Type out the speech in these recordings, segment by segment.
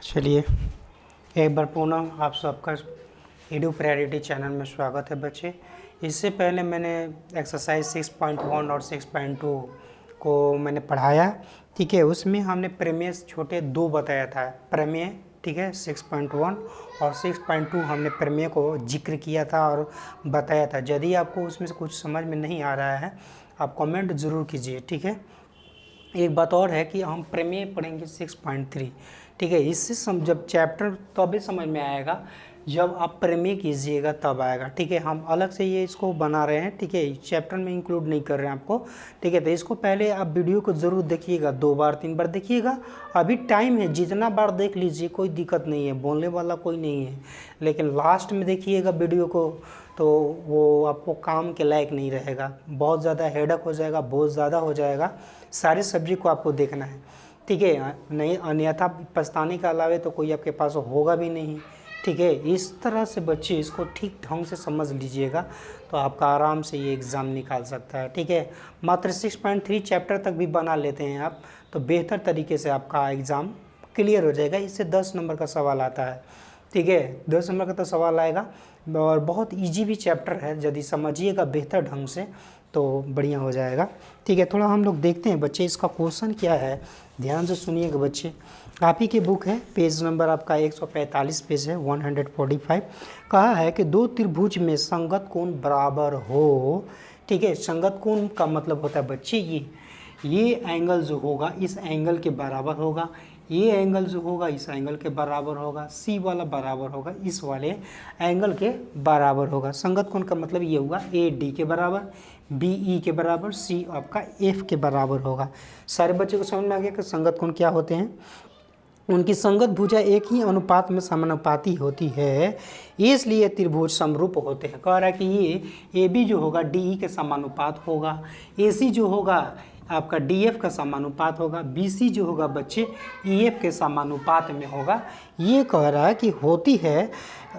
चलिए एक बार पुनः आप सबका ईडू प्रायोरिटी चैनल में स्वागत है बच्चे। इससे पहले मैंने एक्सरसाइज 6.1 और 6.2 को मैंने पढ़ाया, ठीक है। उसमें हमने प्रमेय छोटे दो बताया था, प्रमेय, ठीक है। 6.1 और 6.2 हमने प्रमेय को जिक्र किया था और बताया था। यदि आपको उसमें से कुछ समझ में नहीं आ रहा है आप कमेंट ज़रूर कीजिए, ठीक है। एक बात और है कि हम प्रमेय पढ़ेंगे 6.3, ठीक है। इससे जब चैप्टर तभी समझ में आएगा जब आप प्रमेय कीजिएगा तब आएगा, ठीक है। हम अलग से ये इसको बना रहे हैं, ठीक है, चैप्टर में इंक्लूड नहीं कर रहे हैं आपको, ठीक है। तो इसको पहले आप वीडियो को ज़रूर देखिएगा, 2 बार 3 बार देखिएगा। अभी टाइम है, जितना बार देख लीजिए, कोई दिक्कत नहीं है, बोलने वाला कोई नहीं है। लेकिन लास्ट में देखिएगा वीडियो को तो वो आपको काम के लायक नहीं रहेगा, बहुत ज़्यादा हेडक हो जाएगा, बहुत ज़्यादा हो जाएगा। सारे सब्जेक्ट को आपको देखना है, ठीक है। नहीं अन्यथा पछताने के अलावा तो कोई आपके पास होगा भी नहीं, ठीक है। इस तरह से बच्चे इसको ठीक ढंग से समझ लीजिएगा तो आपका आराम से ये एग्ज़ाम निकाल सकता है, ठीक है। मात्र 6.3 चैप्टर तक भी बना लेते हैं आप तो बेहतर तरीके से आपका एग्ज़ाम क्लियर हो जाएगा। इससे 10 नंबर का सवाल आता है, ठीक है। 10 नंबर का तो सवाल आएगा और बहुत इजी भी चैप्टर है, यदि समझिएगा बेहतर ढंग से तो बढ़िया हो जाएगा, ठीक है। थोड़ा हम लोग देखते हैं बच्चे इसका क्वेश्चन क्या है, ध्यान से सुनिएगा बच्चे। आप ही की बुक है, पेज नंबर आपका 145 पेज है, 145। कहा है कि दो त्रिभुज में संगत कोण बराबर हो, ठीक है। संगत कोण का मतलब होता है बच्चे ये एंगल जो होगा इस एंगल के बराबर होगा, ये एंगल जो होगा इस एंगल के बराबर होगा, सी वाला बराबर होगा इस वाले एंगल के बराबर होगा। संगत कोण का मतलब ये होगा ए डी के बराबर, बी ई के बराबर, सी आपका एफ के बराबर होगा। सारे बच्चों को समझ में आ गया कि संगत कोण क्या होते हैं। उनकी संगत भुजा एक ही अनुपात में समानुपाती होती है, इसलिए त्रिभुज समरूप होते हैं। कह रहा है कि ये ए बी जो होगा डी ई के समानुपात होगा, ए सी जो होगा आपका डी एफ का समानुपात होगा, बी सी जो होगा बच्चे ई एफ के समानुपात में होगा। ये कह रहा है कि होती है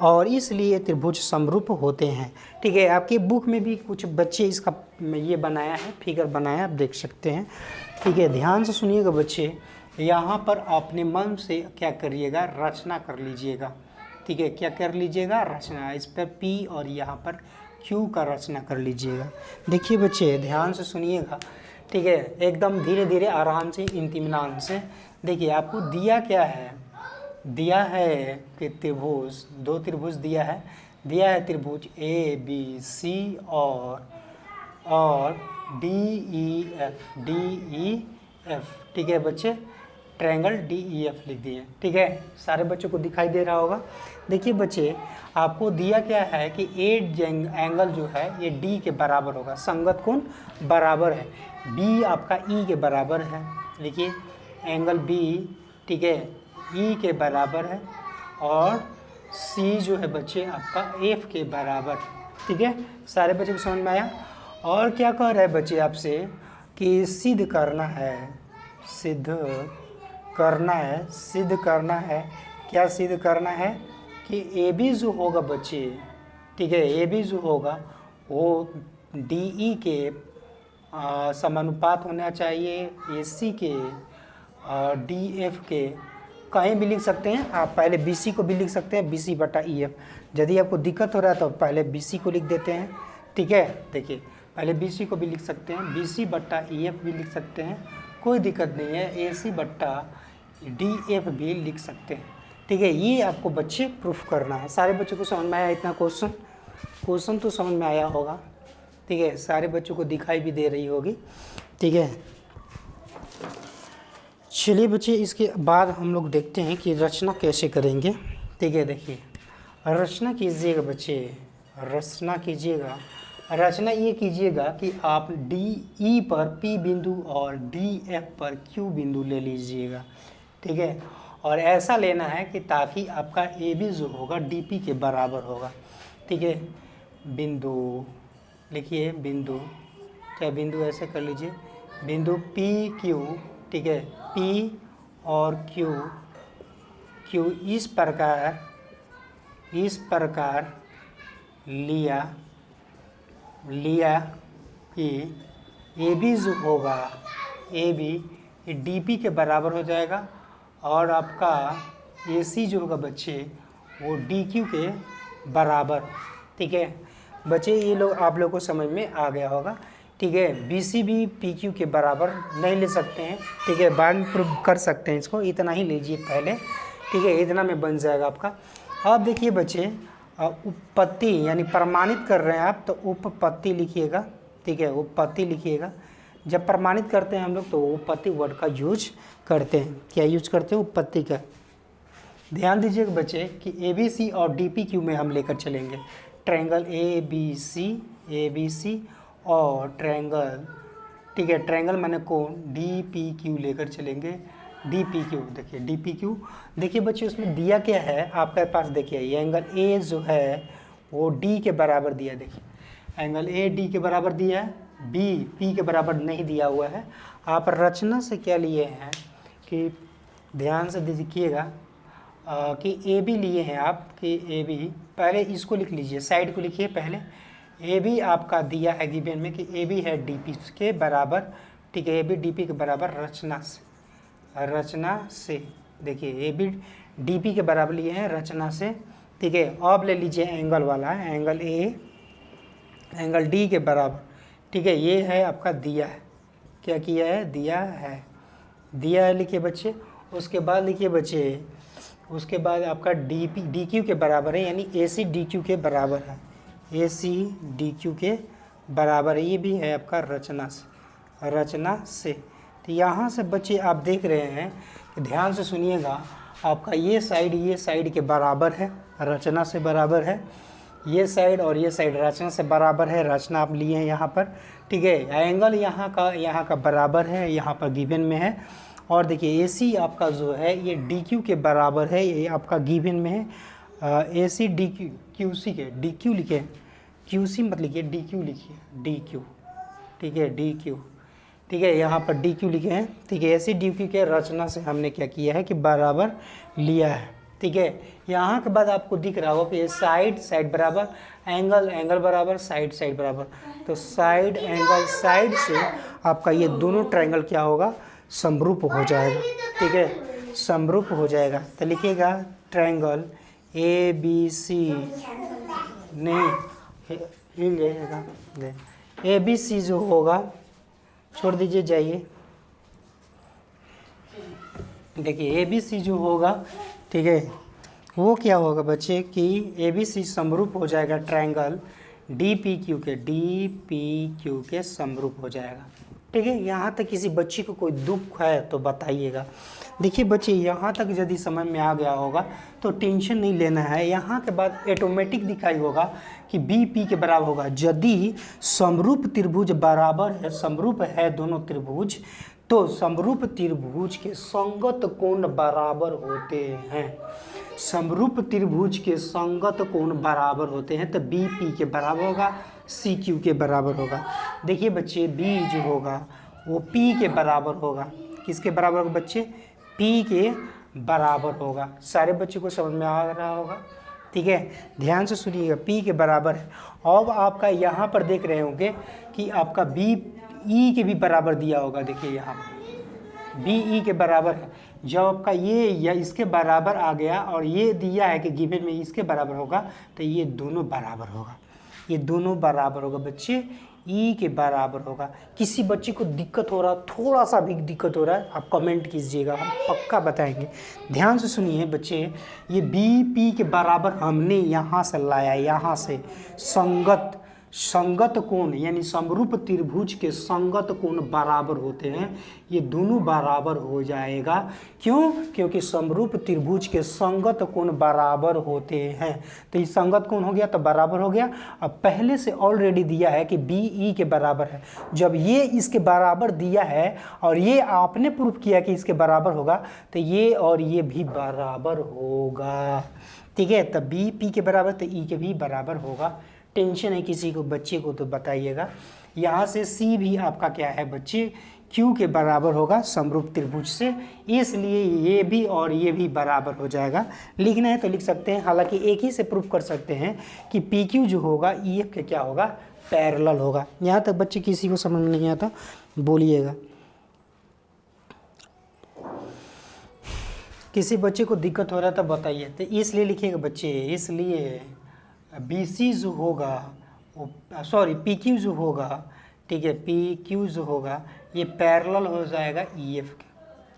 और इसलिए त्रिभुज समरूप होते हैं, ठीक है। आपकी बुक में भी कुछ बच्चे इसका ये बनाया है, फिगर बनाया, आप देख सकते हैं, ठीक है। ध्यान से सुनिएगा बच्चे, यहाँ पर अपने मन से क्या करिएगा, रचना कर लीजिएगा, ठीक है। क्या कर लीजिएगा, रचना। इस पर P और यहाँ पर Q का रचना कर लीजिएगा। देखिए बच्चे ध्यान से सुनिएगा, ठीक है, एकदम धीरे धीरे आराम से इत्मीनान से। देखिए आपको दिया क्या है, दिया है कि त्रिभुज, दो त्रिभुज दिया है त्रिभुज ए बी सी और डी ई एफ, ठीक है बच्चे, ट्रायंगल डी ई एफ लिख दिए, ठीक है। सारे बच्चों को दिखाई दे रहा होगा। देखिए बच्चे आपको दिया क्या है कि ए एंगल जो है ये डी के बराबर होगा, संगत कोण बराबर है, बी आपका ई के बराबर है, देखिए एंगल बी, ठीक है, ई के बराबर है, और सी जो है बच्चे आपका एफ के बराबर, ठीक है। सारे बच्चों को समझ में आया। और क्या कह रहा है बच्चे आपसे कि सिद्ध करना है, क्या सिद्ध करना है कि ए बी जो होगा बच्चे, ठीक है, ए बी जो होगा वो डी ई के समानुपात होना चाहिए, ए सी के डी एफ के, कहीं भी लिख सकते हैं आप। पहले बी सी को भी लिख सकते हैं, बी सी बटा ई एफ। यदि आपको दिक्कत हो रहा है तो पहले बी सी को लिख देते हैं, ठीक है। देखिए पहले बी सी को भी लिख सकते हैं, बी सी बट्टा ई एफ भी लिख सकते हैं, कोई दिक्कत नहीं है। ए सी बट्टा डी एफ भी लिख सकते हैं, ठीक है। ये आपको बच्चे प्रूफ करना है। सारे बच्चों को समझ में आया इतना क्वेश्चन तो समझ में आया होगा, ठीक है। सारे बच्चों को दिखाई भी दे रही होगी, ठीक है। चलिए बच्चे इसके बाद हम लोग देखते हैं कि रचना कैसे करेंगे, ठीक है। देखिए रचना कीजिएगा बच्चे, रचना कीजिएगा। रचना ये कीजिएगा कि आप डी ई पर P बिंदु और डी एफ पर Q बिंदु ले लीजिएगा, ठीक है। और ऐसा लेना है कि ताकि आपका ए बी जो होगा डी पी के बराबर होगा, ठीक है। बिंदु लिखिए, बिंदु, क्या बिंदु ऐसे कर लीजिए, बिंदु P Q, ठीक है, P और Q इस प्रकार लिया कि ए बी जो होगा, ए बी डी पी के बराबर हो जाएगा और आपका ए सी जो होगा बच्चे वो डी क्यू के बराबर। ठीक है बच्चे, ये लोग आप लोग को समझ में आ गया होगा। ठीक है, बी सी भी पी क्यू के बराबर नहीं ले सकते हैं। ठीक है, बाद में प्रूव कर सकते हैं इसको, इतना ही लीजिए पहले। ठीक है, इतना में बन जाएगा आपका। अब देखिए बच्चे, उपपत्ति यानी प्रमाणित कर रहे हैं आप तो उपपत्ति लिखिएगा। ठीक है, उपपत्ति लिखिएगा। जब प्रमाणित करते हैं हम लोग तो उपपत्ति वर्ड का यूज करते हैं। क्या यूज करते हैं? उपपत्ति का। ध्यान दीजिएगा बच्चे कि ए बी सी और डी पी क्यू में हम लेकर चलेंगे। ट्रायंगल ए बी सी और ट्रायंगल, ठीक है, ट्रायंगल माने कोण डी पी क्यू लेकर चलेंगे। डी पी क्यू, देखिए डी पी क्यू, देखिए बच्चे उसमें दिया क्या है आपके पास। देखिए ये एंगल ए जो है वो डी के बराबर दिया है। देखिए एंगल ए डी के बराबर दिया है, बी पी के बराबर नहीं दिया हुआ है। आप रचना से क्या लिए हैं कि ध्यान से देखिएगा कि ए बी लिए हैं आप, कि ए बी, पहले इसको लिख लीजिए, साइड को लिखिए पहले। ए बी आपका दिया है गिवन में कि ए बी है डी पी के बराबर। ठीक है, ए बी डी पी के बराबर रचना से देखिए ए बी डी पी के बराबर लिए हैं रचना से। ठीक है, अब ले लीजिए एंगल वाला, एंगल ए एंगल डी के बराबर। ठीक है, ये है आपका दिया है, क्या किया है? दिया है लिखिए बच्चे। उसके बाद लिखिए बच्चे, उसके बाद आपका डी क्यू के बराबर है, यानी ए सी डी क्यू के बराबर है। ए सी डी क्यू के बराबर है, ये भी है आपका रचना से। तो यहाँ से बच्चे आप देख रहे हैं कि ध्यान से सुनिएगा, आपका ये साइड के बराबर है, रचना से बराबर है। ये साइड और ये साइड रचना से बराबर है, रचना आप लिए हैं यहाँ पर। ठीक है, एंगल यहाँ का बराबर है, यहाँ पर गिवन में है। और देखिए ए सी आपका जो है ये डी क्यू के बराबर है, ये आपका गिवन में है। A C D Q, Q C के डी क्यू लिखे, क्यू सी मत लिखिए, डी क्यू लिखिए, डी क्यू। ठीक है, डी क्यू, ठीक है, यहाँ पर डी क्यू लिखे हैं। ठीक है, ए सी डी क्यू के रचना से हमने क्या किया है कि बराबर लिया है। ठीक है, यहाँ के बाद आपको दिख रहा होगा कि साइड बराबर, एंगल बराबर, साइड बराबर। तो साइड एंगल साइड से आपका ये दोनों ट्रायंगल क्या होगा? समरूप हो जाएगा। ठीक है, समरूप हो जाएगा। तो लिखिएगा ट्रायंगल ए बी सी, नहीं हिल जाएगा, ए बी सी जो होगा, छोड़ दीजिए, जाइए। देखिए ए बी सी जो होगा, ठीक है, वो क्या होगा बच्चे कि ए बी सी समरूप हो जाएगा ट्रायंगल डी पी क्यू के समरूप हो जाएगा। ठीक है, यहाँ तक किसी बच्ची को कोई दुख है तो बताइएगा। देखिए बच्चे, यहाँ तक यदि समझ में आ गया होगा तो टेंशन नहीं लेना है। यहाँ के बाद ऑटोमेटिक दिखाई होगा कि बी पी के बराबर होगा। यदि समरूप त्रिभुज बराबर है, समरूप है दोनों त्रिभुज, तो समरूप त्रिभुज के संगत कोण बराबर होते हैं। समरूप त्रिभुज के संगत कोण बराबर होते हैं तो बी पी के बराबर होगा, सी क्यू के बराबर होगा। देखिए बच्चे, बी जो होगा वो पी के बराबर होगा। किसके बराबर होगा बच्चे? पी के बराबर होगा। सारे बच्चों को समझ में आ रहा होगा? ठीक है, ध्यान से सुनिएगा, पी के बराबर है। अब आपका यहाँ पर देख रहे होंगे कि आपका बी ई के भी बराबर दिया होगा। देखिए यहाँ बी ई के बराबर है। जब आपका ये या इसके बराबर आ गया और ये दिया है कि गिवन में इसके बराबर होगा, तो ये दोनों बराबर होगा, ये दोनों बराबर होगा बच्चे, ई के बराबर होगा। किसी बच्चे को दिक्कत हो रहा, थोड़ा सा भी दिक्कत हो रहा है, आप कमेंट कीजिएगा, हम पक्का बताएंगे। ध्यान से सुनिए बच्चे, ये बी पी के बराबर हमने यहाँ से लाया, यहाँ से संगत कोण यानी समरूप त्रिभुज के संगत कोण बराबर होते हैं। ये दोनों बराबर हो जाएगा। क्यों? क्योंकि समरूप त्रिभुज के संगत कोण बराबर होते हैं। तो ये संगत कोण हो गया तो बराबर हो गया। अब पहले से ऑलरेडी दिया है कि बी ई के बराबर है। जब ये इसके बराबर दिया है और ये आपने प्रूफ किया कि इसके बराबर होगा, तो ये और ये भी बराबर होगा। ठीक है, तब बी पी के बराबर तो ई के भी बराबर होगा। टेंशन है किसी को, बच्चे को, तो बताइएगा। यहाँ से सी भी आपका क्या है बच्चे? क्यू के बराबर होगा समरूप त्रिभुज से, इसलिए ये भी और ये भी बराबर हो जाएगा। लिखना है तो लिख सकते हैं, हालांकि एक ही से प्रूफ कर सकते हैं कि पी क्यू जो होगा ई एफ के क्या होगा? पैरेलल होगा। यहाँ तक बच्चे किसी को समझ में नहीं आता बोलिएगा। किसी बच्चे को दिक्कत हो रहा था बताइए, तो इसलिए लिखिएगा बच्चे, इसलिए बी सी जो होगा सॉरी पी क्यू जो होगा, ठीक है, पी क्यू जो होगा ये पैरेलल हो जाएगा ई एफ के,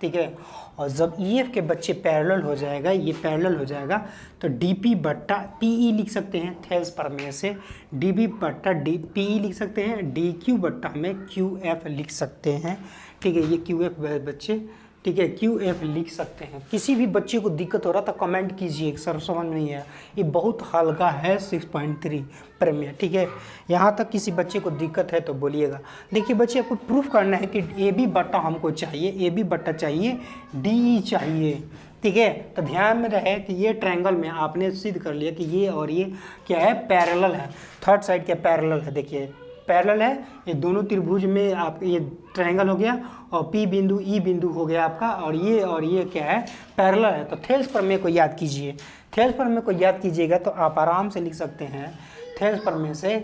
ठीक है। और जब ई एफ के बच्चे पैरेलल हो जाएगा, ये पैरेलल हो जाएगा, तो डी पी बट्टा पी ई लिख सकते हैं थेल्स प्रमेय से, डी बी बट्टा डी पी ई लिख सकते हैं, डी क्यू बट्टा में क्यू एफ लिख सकते हैं, ठीक है। ये क्यू एफ बच्चे, ठीक है, क्यू एफ लिख सकते हैं। किसी भी बच्चे को दिक्कत हो रहा था कमेंट कीजिए, सर समझ नहीं है, ये बहुत हल्का है 6.3 प्रमेय, ठीक है। यहाँ तक किसी बच्चे को दिक्कत है तो बोलिएगा। देखिए बच्चे, आपको प्रूफ करना है कि ए बी बट्टा हमको चाहिए, ए बी बट्टा चाहिए, डी ई चाहिए, ठीक है। तो ध्यान में रहे कि ये ट्रायंगल में आपने सिद्ध कर लिया कि ये और ये क्या है, पैरेलल है, थर्ड साइड क्या पैरेलल है, देखिए पैरेलल है, ये दोनों त्रिभुज में आप ये ट्रायंगल हो गया और पी बिंदु ई बिंदु हो गया आपका, और ये क्या है, पैरेलल है। तो थेल्स प्रमेय को याद कीजिए, थेल्स प्रमेय को याद कीजिएगा तो आप आराम से लिख सकते हैं थेल्स प्रमेय से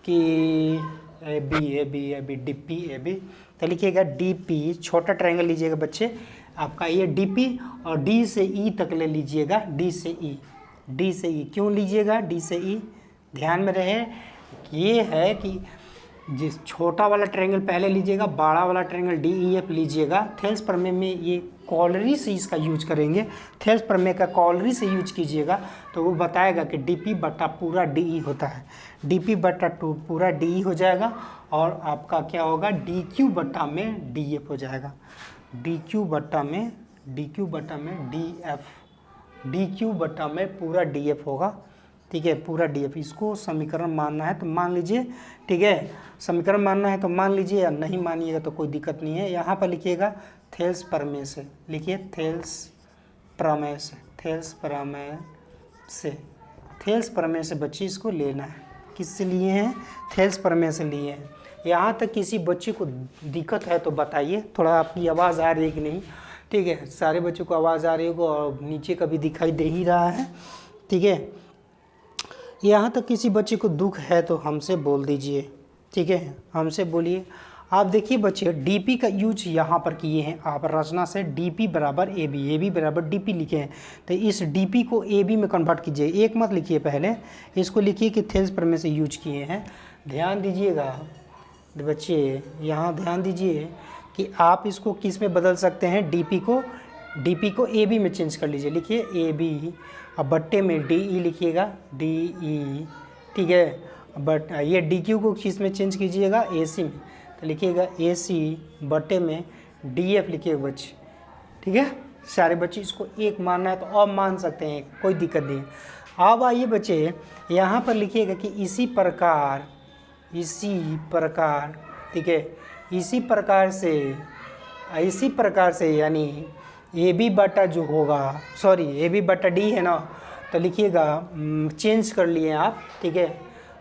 कि A B D P A B, तो लिखिएगा डी पी, छोटा ट्रायंगल लीजिएगा बच्चे आपका, ये डी पी और डी से ई तक ले लीजिएगा, डी से ई क्यों लीजिएगा, डी से ई, ध्यान में रहे ये है कि जिस छोटा वाला ट्रायंगल पहले लीजिएगा, बड़ा वाला ट्रायंगल डी ई एफ लीजिएगा। थेल्स प्रमेय में ये कॉलरी से इसका यूज करेंगे, थेल्स प्रमेय का कॉलरी से यूज कीजिएगा तो वो बताएगा कि डी पी बट्टा पूरा डी ई होता है, डी पी बट्टा टू पूरा डी ई हो जाएगा, और आपका क्या होगा, डी क्यू बट्टा में डी एफ हो जाएगा, डी क्यू बट्टा में डी एफ, डी क्यू बट्टा में पूरा डी एफ होगा, ठीक है, पूरा डी एफ। इसको समीकरण मानना है तो मान लीजिए, ठीक है, समीकरण मानना है तो मान लीजिए, या नहीं मानिएगा तो कोई दिक्कत नहीं है। यहाँ पर लिखिएगा थेल्स प्रमेय से, लिखिए थेल्स प्रमेय से, थेल्स प्रमेय से बच्चे इसको लेना है। किससे लिए हैं, थेल्स प्रमेय से लिए हैं। यहाँ तक किसी बच्चे को दिक्कत है तो बताइए, थोड़ा आपकी आवाज़ आ रही है कि नहीं, ठीक है, सारे बच्चों को आवाज़ आ रही होगी और नीचे कभी दिखाई दे ही रहा है, ठीक है। यहाँ तक किसी बच्चे को दुख है तो हमसे बोल दीजिए, ठीक है, हमसे बोलिए। आप देखिए बच्चे, डीपी का यूज यहाँ पर किए हैं आप रचना से, डीपी बराबर ए बी बराबर डीपी लिखे हैं, तो इस डीपी को ए बी में कन्वर्ट कीजिए, एक मत लिखिए, पहले इसको लिखिए कि थेल्स प्रमेय से यूज किए हैं। ध्यान दीजिएगा बच्चे, यहाँ ध्यान दीजिए कि आप इसको किस में बदल सकते हैं, डीपी को ए बी में चेंज कर लीजिए, लिखिए ए बी, अब बट्टे में डी ई लिखिएगा, डी ई, ठीक है, बट ये डी क्यू को किस में चेंज कीजिएगा, ए सी में, तो लिखिएगा ए सी बट्टे में डी एफ लिखिएगा बच्चे, ठीक है। सारे बच्चे इसको एक मानना है तो अब मान सकते हैं, कोई दिक्कत नहीं है। अब आइए बच्चे, यहाँ पर लिखिएगा कि इसी प्रकार, ठीक है, इसी प्रकार से यानी ए बी बटा जो होगा, सॉरी ए बी बटा डी है ना, तो लिखिएगा चेंज कर लिए आप, ठीक है।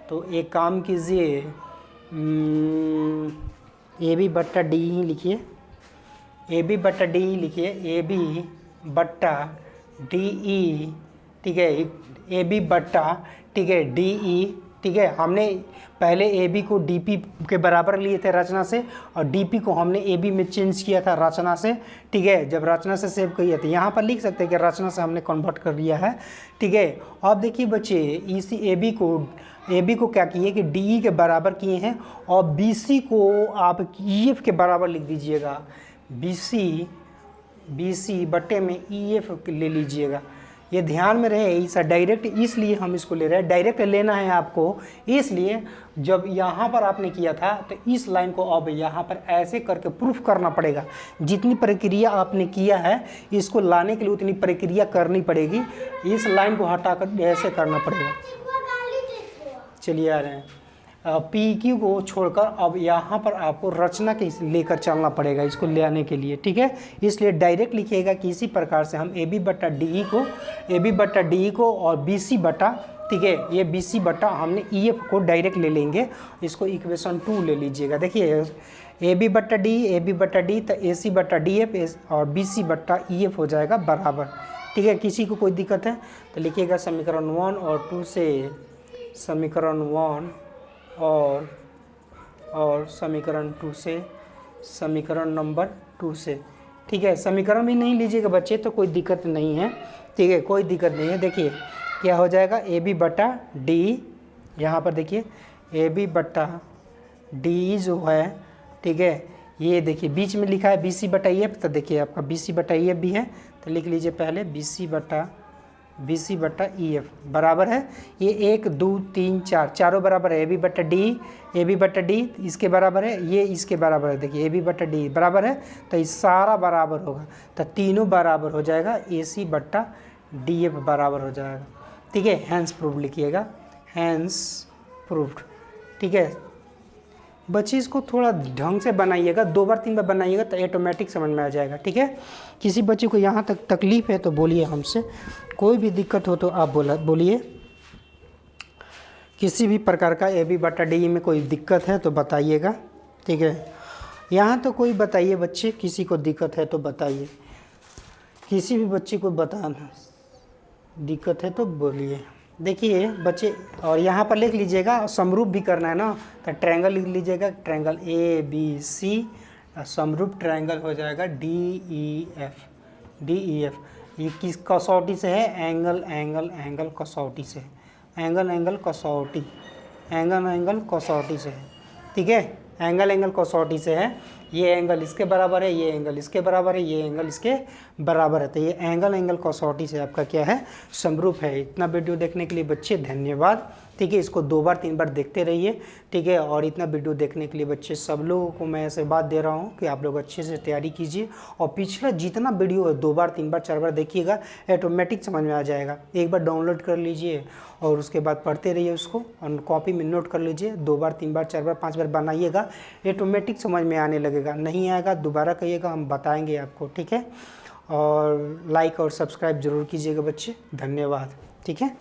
तो एक काम कीजिए, ए बी बट्टा डी ही लिखिए, ए बी बट्टा डी लिखिए, ए बी बट्टा डी ई, ठीक है, ए बी बट्टा, ठीक है, डी ई, ठीक है। हमने पहले ए बी को डी पी के बराबर लिए थे रचना से, और डी पी को हमने ए बी में चेंज किया था रचना से, ठीक है, जब रचना से सेव किया था। यहाँ पर लिख सकते हैं कि रचना से हमने कन्वर्ट कर लिया है, ठीक है। अब देखिए बच्चे, इसी ए बी को क्या किए कि डी ई के बराबर किए हैं, और बी सी को आप ई एफ के बराबर लिख दीजिएगा, बी सी बट्टे में ई एफ ले लीजिएगा। ये ध्यान में रहे, इस डायरेक्ट इसलिए हम इसको ले रहे हैं, डायरेक्ट लेना है आपको, इसलिए जब यहाँ पर आपने किया था तो इस लाइन को अब यहाँ पर ऐसे करके प्रूफ करना पड़ेगा। जितनी प्रक्रिया आपने किया है इसको लाने के लिए उतनी प्रक्रिया करनी पड़ेगी, इस लाइन को हटाकर ऐसे करना पड़ेगा। चलिए आ रहे हैं, पी क्यू को छोड़कर अब यहाँ पर आपको रचना के लेकर चलना पड़ेगा इसको ले आने के लिए, ठीक है। इसलिए डायरेक्ट लिखिएगा कि इसी प्रकार से हम ए बी बट्टा डी ई को और बी सी बट्टा, ठीक है, ये बी सी बट्टा हमने ई एफ को डायरेक्ट ले लेंगे, इसको इक्वेशन 2 ले लीजिएगा। देखिए ए बी बट्टा डी तो ए सी बट्टा डी एफ और बी सी बट्टा ई एफ हो जाएगा बराबर, ठीक है। किसी को कोई दिक्कत है तो लिखिएगा समीकरण 1 और 2 से, समीकरण 1 और समीकरण 2 से, समीकरण नंबर 2 से ठीक है। समीकरण भी नहीं लीजिएगा बच्चे तो कोई दिक्कत नहीं है, ठीक है, कोई दिक्कत नहीं है। देखिए क्या हो जाएगा, ए बी बटा डी, यहाँ पर देखिए ए बी बटा डी जो है, ठीक है, ये देखिए बीच में लिखा है बी सी बटा ई एफ, तो देखिए आपका बी सी बटा ई एफ भी है, तो लिख लीजिए पहले बी सी बटा ई एफ बराबर है, ये 1 2 3 4 चारों बराबर है, ए बी बटा डी इसके बराबर है, ये इसके बराबर है, देखिए ए बी बटा डी बराबर है, तो ये सारा बराबर होगा, तो तीनों बराबर हो जाएगा, ए सी बटा डी एफ बराबर हो जाएगा, ठीक है। हैंस प्रूव्ड लिखिएगा, हैंस प्रूव्ड, ठीक है। बच्चे इसको थोड़ा ढंग से बनाइएगा, 2 बार 3 बार बनाइएगा तो ऑटोमेटिक समझ में आ जाएगा, ठीक है। किसी बच्चे को यहाँ तक तकलीफ़ है तो बोलिए हमसे, कोई भी दिक्कत हो तो आप बोलिए, किसी भी प्रकार का ए बी बटा डी में कोई दिक्कत है तो बताइएगा, ठीक है। यहाँ तो कोई बताइए बच्चे, किसी को दिक्कत है तो बताइए, किसी भी बच्चे को बताना दिक्कत है तो बोलिए। देखिए बच्चे, और यहाँ पर लिख लीजिएगा, समरूप भी करना है ना, तो ट्रायंगल लिख लीजिएगा, ट्रायंगल ए बी सी, समरूप ट्रायंगल हो जाएगा डी ई एफ। ये किस कसौटी से है, एंगल कसौटी से, एंगल कसौटी से है, ठीक है, एंगल कसौटी से है, ये एंगल इसके बराबर है, ये एंगल इसके बराबर है, ये एंगल इसके बराबर है, तो ये एंगल कसौटी से आपका क्या है, समरूप है। इतना वीडियो देखने के लिए बच्चे धन्यवाद, ठीक है। इसको 2 बार 3 बार देखते रहिए, ठीक है। और इतना वीडियो देखने के लिए बच्चे सब लोगों को मैं ऐसे बात दे रहा हूँ कि आप लोग अच्छे से तैयारी कीजिए, और पिछला जितना वीडियो है 2 बार 3 बार 4 बार देखिएगा, ऑटोमेटिक समझ में आ जाएगा। एक बार डाउनलोड कर लीजिए और उसके बाद पढ़ते रहिए उसको, और कॉपी में नोट कर लीजिए, 2 बार 3 बार 4 बार 5 बार बनाइएगा, ऑटोमेटिक समझ में आने लगेगा। नहीं आएगा दोबारा कहिएगा, हम बताएंगे आपको, ठीक है। और लाइक और सब्सक्राइब जरूर कीजिएगा बच्चे, धन्यवाद, ठीक है।